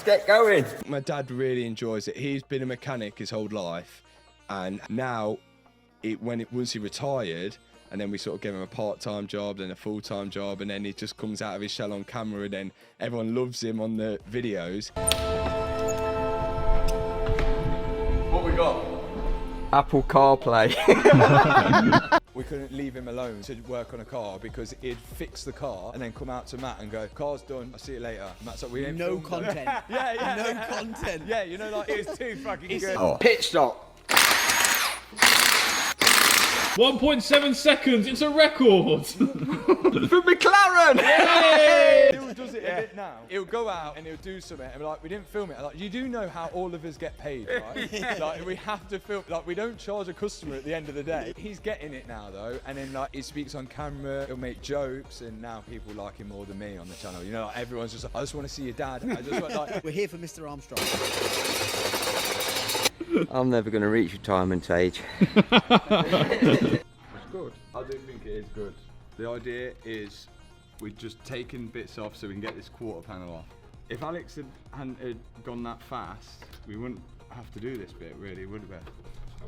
get going. My dad really enjoys it. He's been a mechanic his whole life, and now, once he retired, and then we sort of gave him a part-time job, then a full-time job, and then he just comes out of his shell on camera, and then everyone loves him on the videos. What we got? Apple CarPlay. We couldn't leave him alone to work on a car because he'd fix the car and then come out to Matt and go, "Car's done, I'll see you later." And Matt's like, "We ain't No filmed content. it." Yeah. No content. Yeah, you know, like, it's too fucking good. Oh. Pit stop. 1.7 seconds, it's a record! For McLaren! He still does it a bit now. He'll go out and he'll do something and be like, "We didn't film it." Like, you do know how all of us get paid, right? Like, we have to film, like, we don't charge a customer at the end of the day. He's getting it now though, and then like he speaks on camera, he'll make jokes, and now people like him more than me on the channel. You know, like, everyone's just like, "I just want to see your dad." I just want, like, We're here for Mr. Armstrong. I'm never going to reach retirement age. it's good. I do think it is good. The idea is we've just taken bits off so we can get this quarter panel off. If Alex hadn't gone that fast, we wouldn't have to do this bit, really, would we? I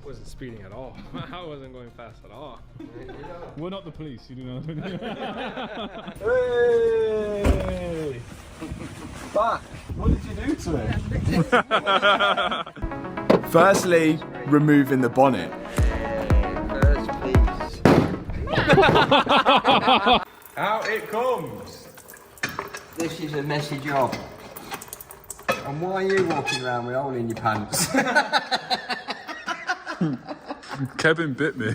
wasn't speeding at all. I wasn't going fast at all. We're not the police, you know. Hey! Back! What did you do to it? Firstly, removing the bonnet. First piece. Out it comes! This is a messy job. And why are you walking around with a hole in your pants? Kevin bit me.